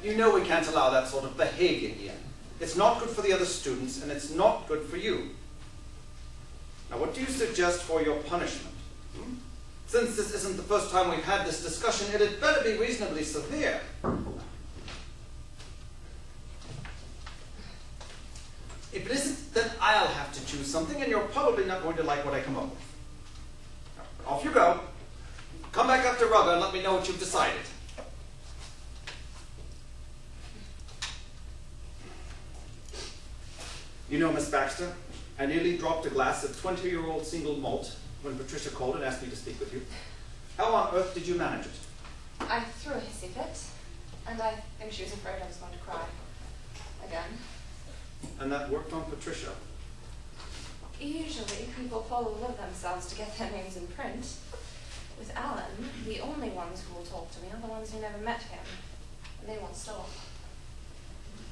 You know we can't allow that sort of behavior here. It's not good for the other students, and it's not good for you. Now, what do you suggest for your punishment? Since this isn't the first time we've had this discussion, it had better be reasonably severe. If it isn't, then I'll have to choose something, and you're probably not going to like what I come up with. Now, off you go. Come back up to Rugger and let me know what you've decided. You know, Miss Baxter, I nearly dropped a glass of 20-year-old single malt when Patricia called and asked me to speak with you. How on earth did you manage it? I threw a hissy fit, and I think she was afraid I was going to cry. Again. And that worked on Patricia? Usually, people fall in love with themselves to get their names in print. With Alan, the only ones who will talk to me are the ones who never met him. And they won't stop.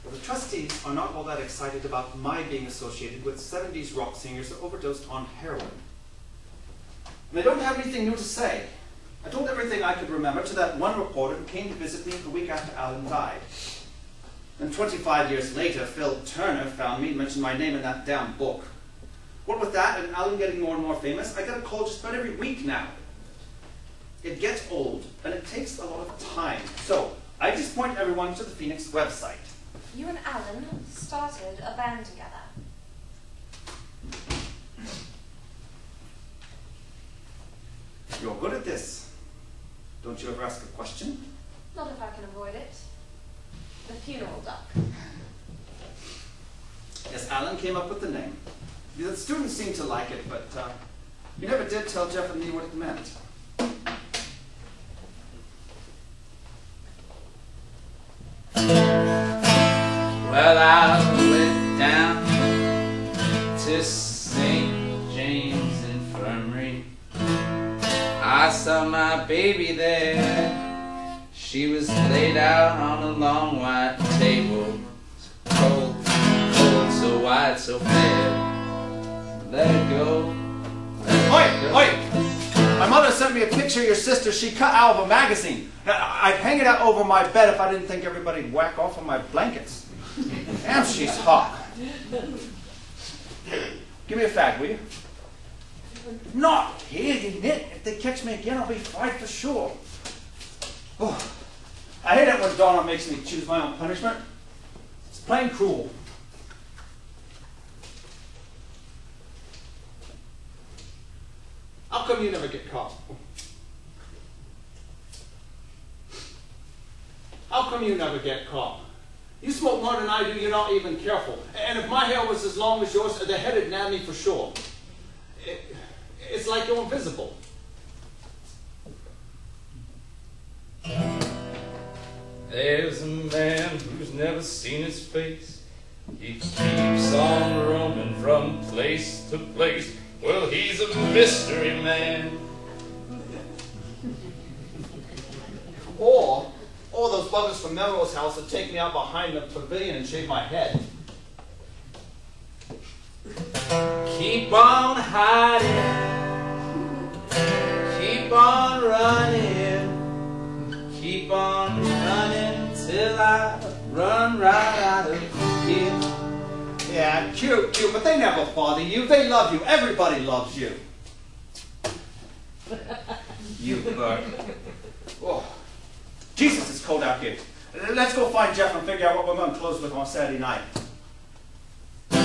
Well, the trustees are not all that excited about my being associated with 70s rock singers who overdosed on heroin. And they don't have anything new to say. I told everything I could remember to that one reporter who came to visit me the week after Alan died. And 25 years later, Phil Turner found me and mentioned my name in that damn book. What with that and Alan getting more and more famous, I get a call just about every week now. It gets old, and it takes a lot of time. So, I just point everyone to the Phoenix website. You and Alan started a band together. You're good at this. Don't you ever ask a question? Not if I can avoid it. The funeral duck. Yes, Alan came up with the name. The students seemed to like it, but you never did tell Jeff and me what it meant. Well, I went down to St. James Infirmary. I saw my baby there. She was laid out on a long white table. Cold, cold, so white, so fair. Let it go. Oi! My mother sent me a picture of your sister she cut out of a magazine. I'd hang it out over my bed if I didn't think everybody'd whack off on my blankets. Damn, she's hot. Give me a fag, will you? Not here, you nit. If they catch me again, I'll be fried for sure. Oh, I hate it when Donna makes me choose my own punishment. It's plain cruel. How come you never get caught? How come you never get caught? You smoke more than I do, you're not even careful. And if my hair was as long as yours, the head would nab me for sure. It's like you're invisible. There's a man who's never seen his face. He keeps on roaming from place to place. Well, he's a mystery man. Or those buggers from Melrose House would take me out behind the pavilion and shave my head. Keep on hiding. Keep on running. Keep on running till I run right out of here. Yeah, cute, but they never bother you. They love you. Everybody loves you. You bug. Oh. Jesus, it's cold out here. Let's go find Jeff and figure out what we're going to close with on Saturday night. No,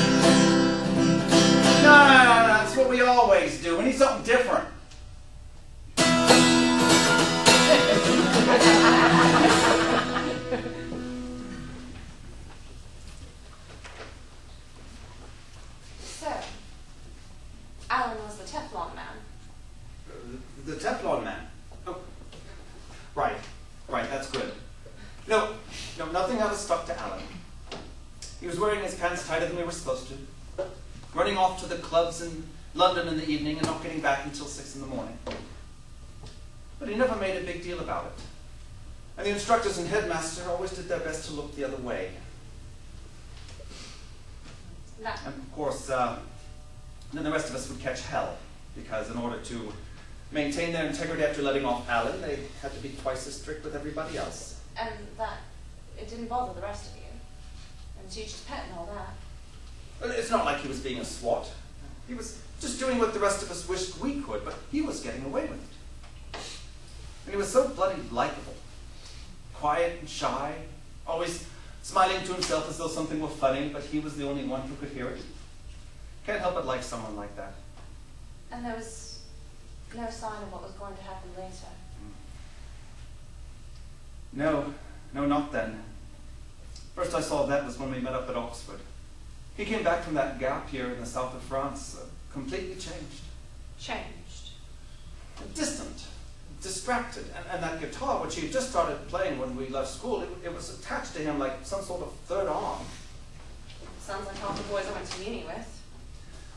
that's what we always do. We need something different. So, Alan was the Teflon man. The Teflon man? Oh, right, that's good. No, nothing ever stuck to Alan. He was wearing his pants tighter than we were supposed to, running off to the clubs in London in the evening and not getting back until 6 in the morning. But he never made a big deal about it. And the instructors and headmaster always did their best to look the other way. No. And of course, then the rest of us would catch hell, because in order to maintain their integrity after letting off Alan, they had to be twice as strict with everybody else. And that it didn't bother the rest of you. And teacher's pet and all that. Well, it's not like he was being a swot. He was just doing what the rest of us wished we could, but he was getting away with it. And he was so bloody likable. Quiet and shy, always smiling to himself as though something were funny, but he was the only one who could hear it. Can't help but like someone like that. And there was no sign of what was going to happen later. No, not then. First I saw that was when we met up at Oxford. He came back from that gap year in the south of France, completely changed. Changed? Distant, distracted, and that guitar, which he had just started playing when we left school, it was attached to him like some sort of third arm. Sounds like half the boys I went to uni with.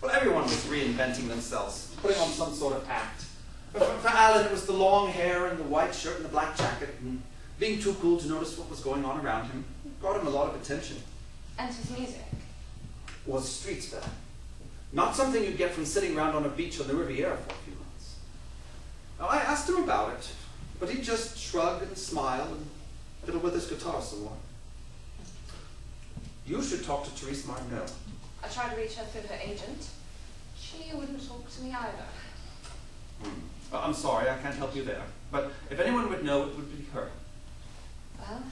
Well, everyone was reinventing themselves, putting on some sort of act. For Alan, it was the long hair and the white shirt and the black jacket, and being too cool to notice what was going on around him. It brought him a lot of attention. And his music? Was street style. Not something you'd get from sitting around on a beach on the Riviera for a few months. Now, I asked him about it, but he just shrugged and smiled and fiddled with his guitar some more. You should talk to Therese Martineau. I tried to reach her through her agent. She wouldn't talk to me either. Well, I'm sorry, I can't help you there. But if anyone would know, it would be her. Well,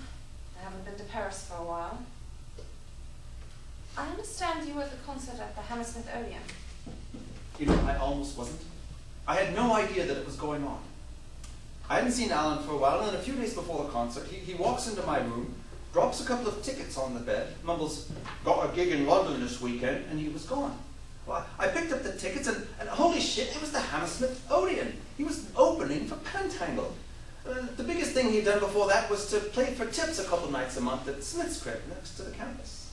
I haven't been to Paris for a while. I understand you were at the concert at the Hammersmith Odeon. You know, I almost wasn't. I had no idea that it was going on. I hadn't seen Alan for a while, and then a few days before the concert, he walks into my room, drops a couple of tickets on the bed, mumbles, "Got a gig in London this weekend," and he was gone. Well, I picked up the tickets, and holy shit, it was the Hammersmith Odeon. He was opening for Pentangle. The biggest thing he'd done before that was to play for tips a couple nights a month at Smith's Crib next to the campus.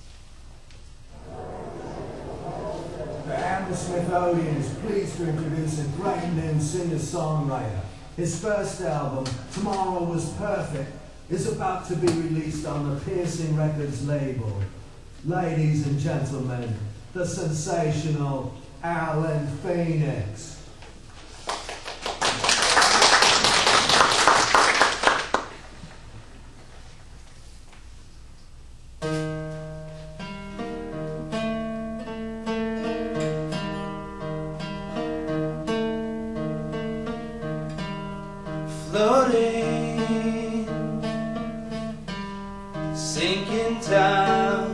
The Hammersmith Odeon is pleased to introduce a great new singer-songwriter. His first album, Tomorrow Was Perfect, is about to be released on the Piercing Records label. Ladies and gentlemen, the sensational Alan Phoenix. Floating, sinking down,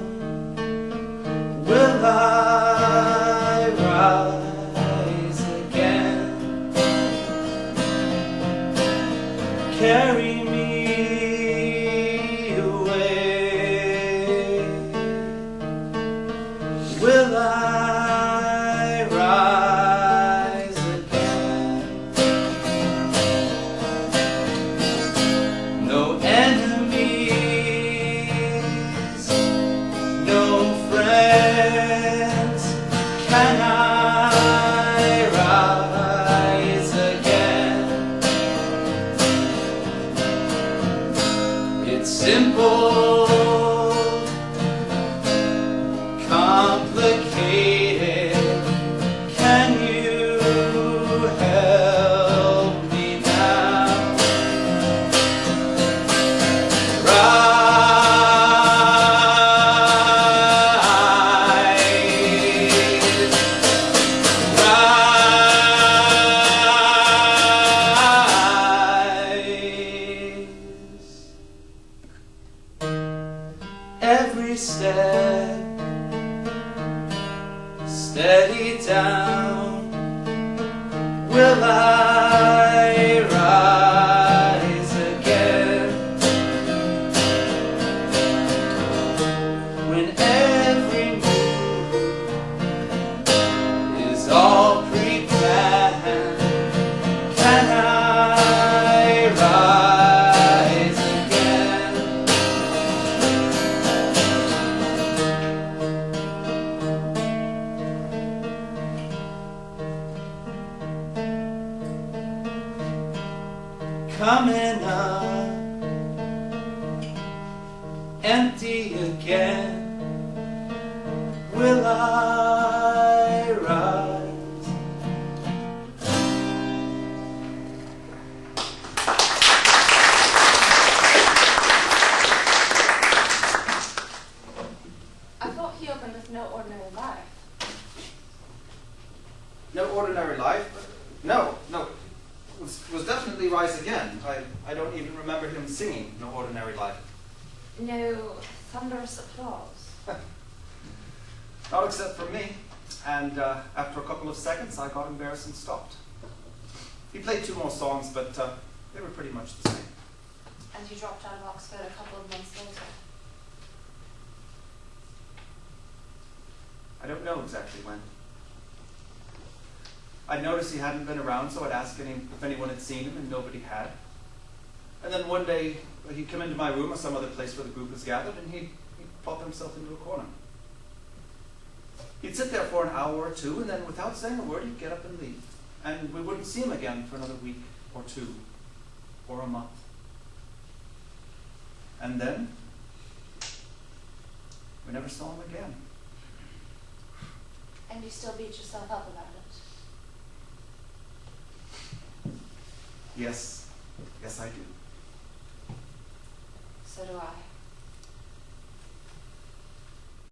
will I rise again? Carry me away. Will I rise again? No enemies, no friends. Can I rise again? It's simple, complicated. Can you help me now? Every step, steady down. Will I rise again? When every move is all pre-planned, can I rise again? Coming up, empty again. Will I rise? definitely rise again. I don't even remember him singing No Ordinary Life. No thunderous applause. Not except for me. And after a couple of seconds, I got embarrassed and stopped. He played 2 more songs, but they were pretty much the same. And you dropped out of Oxford a couple of months later. I don't know exactly when. I'd noticed he hadn't been around, so I'd ask him if anyone had seen him, and nobody had. And then one day, he'd come into my room or some other place where the group was gathered, and he'd plop himself into a corner. He'd sit there for an hour or 2, and then without saying a word, he'd get up and leave. And we wouldn't see him again for another week or 2 or a month. And then, we never saw him again. And you still beat yourself up about it? Yes. Yes, I do. So do I.